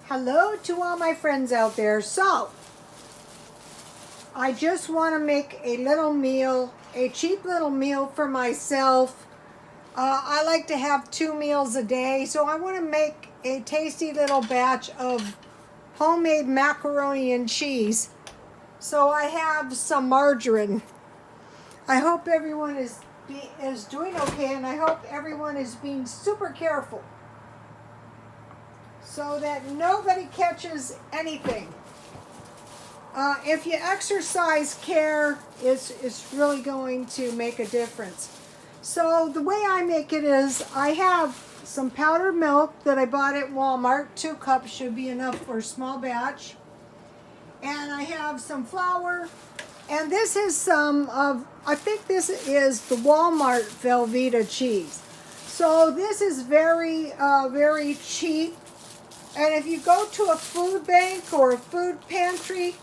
Hello to all my friends out there. So, I just want to make a little meal, a cheap little meal for myself. I like to have 2 meals a day, so I want to make a tasty little batch of homemade macaroni and cheese. So I have some margarine. I hope everyone is doing okay, and I hope everyone is being super careful so that nobody catches anything. If you exercise care, it's really going to make a difference. So the way I make it is I have some powdered milk that I bought at Walmart. 2 cups should be enough for a small batch. And I have some flour. And this is some of, I think this is the Walmart Velveeta cheese. So this is very, very cheap. And if you go to a food bank or a food pantry,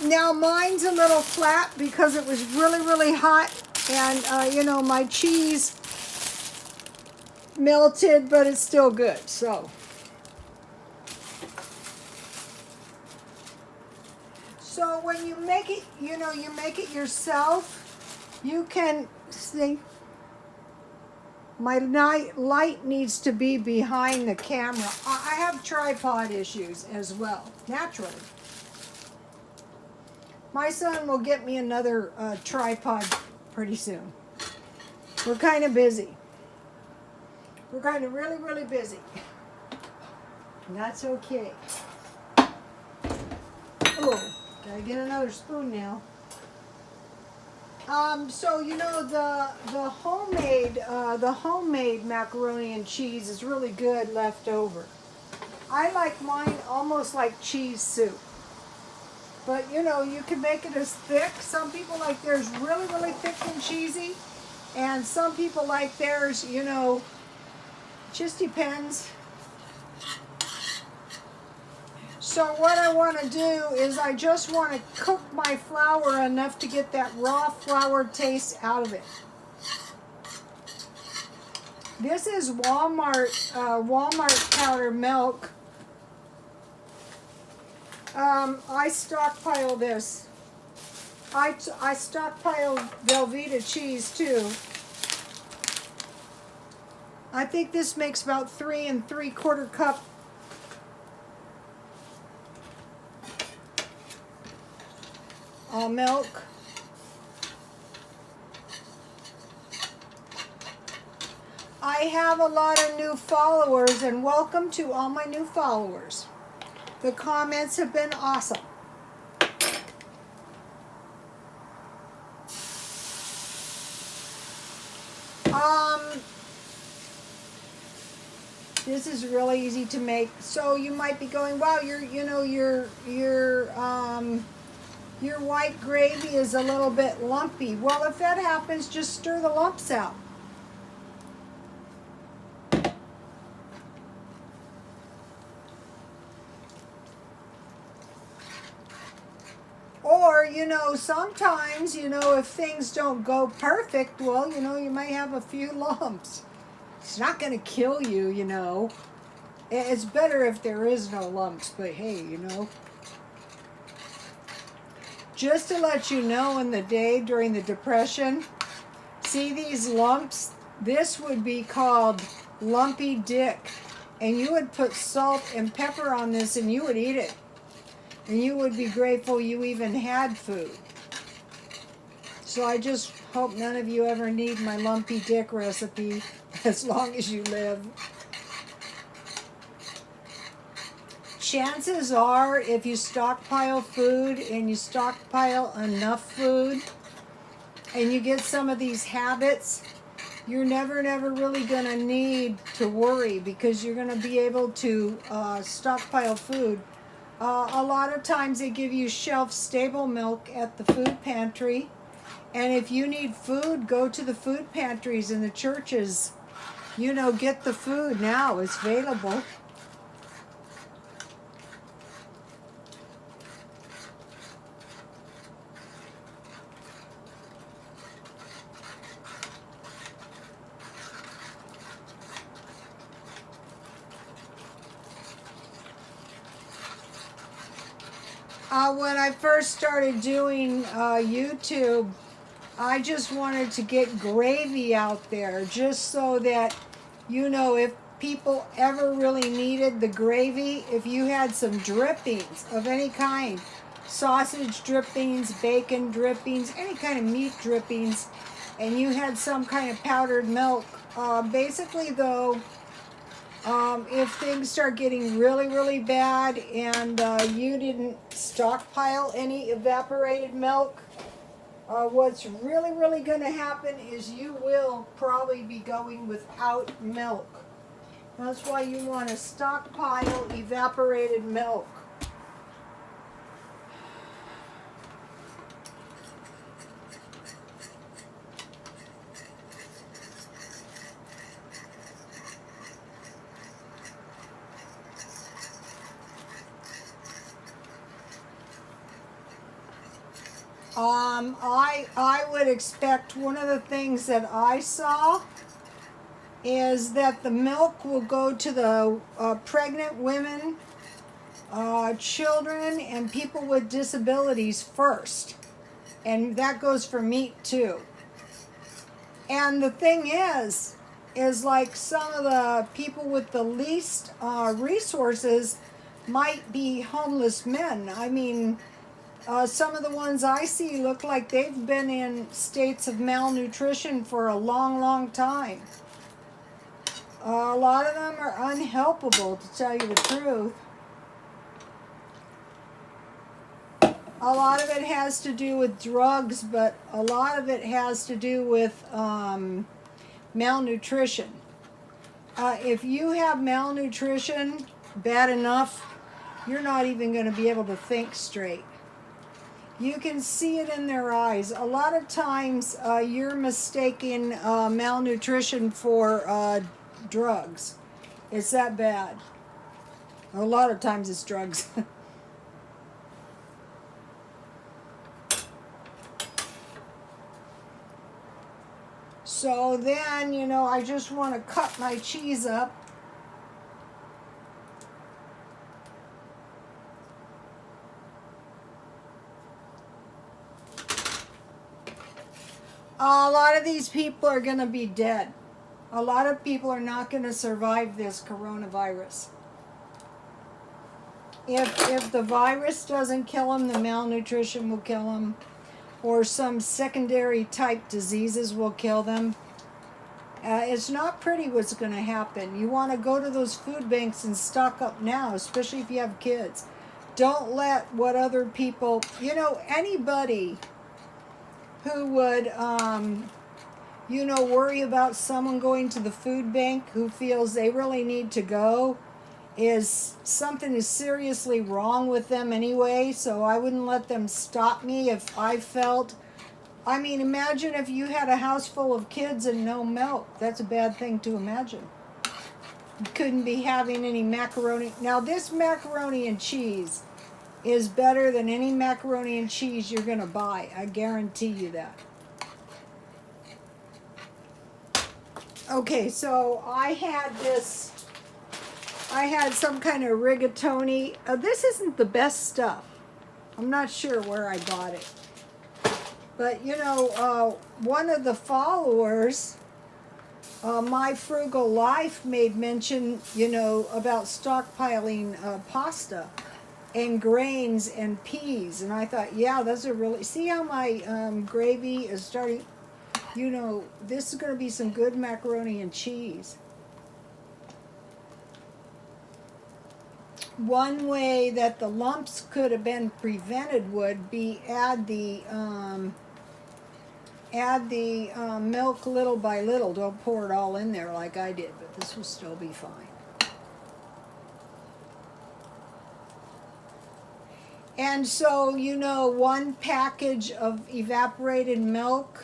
now mine's a little flat because it was really, really hot. And, my cheese melted, but it's still good. So when you make it, you make it yourself, you can see my light needs to be behind the camera. I have tripod issues as well, naturally. My son will get me another tripod pretty soon. We're kind of busy. We're kind of really, really busy. And that's okay. Oh, gotta get another spoon now. So the homemade macaroni and cheese is really good left over. I like mine almost like cheese soup. But you can make it as thick. Some people like theirs really, really thick and cheesy. And some people like theirs, just depends. So what I want to do is I just want to cook my flour enough to get that raw flour taste out of it. This is Walmart powdered milk. I stockpile this. I stockpile Velveeta cheese too. I think this makes about 3 3/4 cup. Milk. I have a lot of new followers, and welcome to all my new followers. The comments have been awesome. This is really easy to make. So you might be going, wow, your white gravy is a little bit lumpy. Well, if that happens, just stir the lumps out. Or, sometimes, if things don't go perfect, well, you might have a few lumps. It's not going to kill you, It's better if there is no lumps, but hey, Just to let you know, in the day during the Depression, see these lumps? This would be called lumpy dick. And you would put salt and pepper on this and you would eat it. And you would be grateful you even had food. So I just hope none of you ever need my lumpy dick recipe as long as you live. Chances are, if you stockpile food and you stockpile enough food and you get some of these habits, you're never really going to need to worry because you're going to be able to stockpile food. A lot of times they give you shelf-stable milk at the food pantry. And if you need food, go to the food pantries in the churches. Get the food now. It's available. When I first started doing YouTube, I just wanted to get gravy out there just so that, you know, if people ever really needed the gravy, if you had some drippings of any kind, sausage drippings, bacon drippings, any kind of meat drippings, and you had some kind of powdered milk, basically though, if things start getting really, really bad and you didn't stockpile any evaporated milk, what's really, really going to happen is you will probably be going without milk. That's why you want to stockpile evaporated milk. I would expect one of the things that I saw is that the milk will go to the pregnant women, children, and people with disabilities first. And that goes for meat too. And the thing is like some of the people with the least resources might be homeless men. I mean, some of the ones I see look like they've been in states of malnutrition for a long, long time. A lot of them are unhelpable, to tell you the truth. A lot of it has to do with drugs, but a lot of it has to do with malnutrition. If you have malnutrition bad enough, you're not even going to be able to think straight. You can see it in their eyes. A lot of times you're mistaking malnutrition for drugs. It's that bad. A lot of times it's drugs. So then, you know, I just want to cut my cheese up. A lot of these people are going to be dead. A lot of people are not going to survive this coronavirus. If the virus doesn't kill them, the malnutrition will kill them, or some secondary type diseases will kill them. It's not pretty what's going to happen. You want to go to those food banks and stock up now, especially if you have kids. Don't let what other people, you know, anybody who would, you know, worry about someone going to the food bank who feels they really need to go, is something is seriously wrong with them anyway, so I wouldn't let them stop me if I felt. I mean, imagine if you had a house full of kids and no milk. That's a bad thing to imagine. You couldn't be having any macaroni. Now, this macaroni and cheese is better than any macaroni and cheese you're going to buy. I guarantee you that. Okay, so I had some kind of rigatoni. This isn't the best stuff. I'm not sure where I bought it. But, you know, one of the followers, My Frugal Life, made mention, you know, about stockpiling pasta and grains and peas. And I thought, yeah, those are really... See how my gravy is starting... You know, this is going to be some good macaroni and cheese. One way that the lumps could have been prevented would be add the milk little by little. Don't pour it all in there like I did, but this will still be fine. And so, you know, one package of evaporated milk,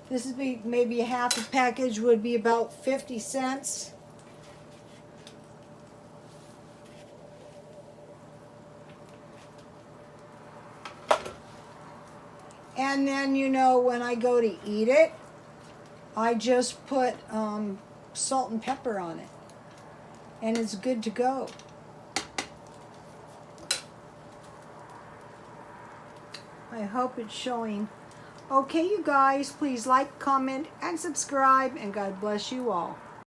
this would be maybe a half a package, would be about 50 cents. And then, you know, when I go to eat it, I just put salt and pepper on it. And it's good to go. I hope it's showing. Okay, you guys, please like, comment, and subscribe, and God bless you all.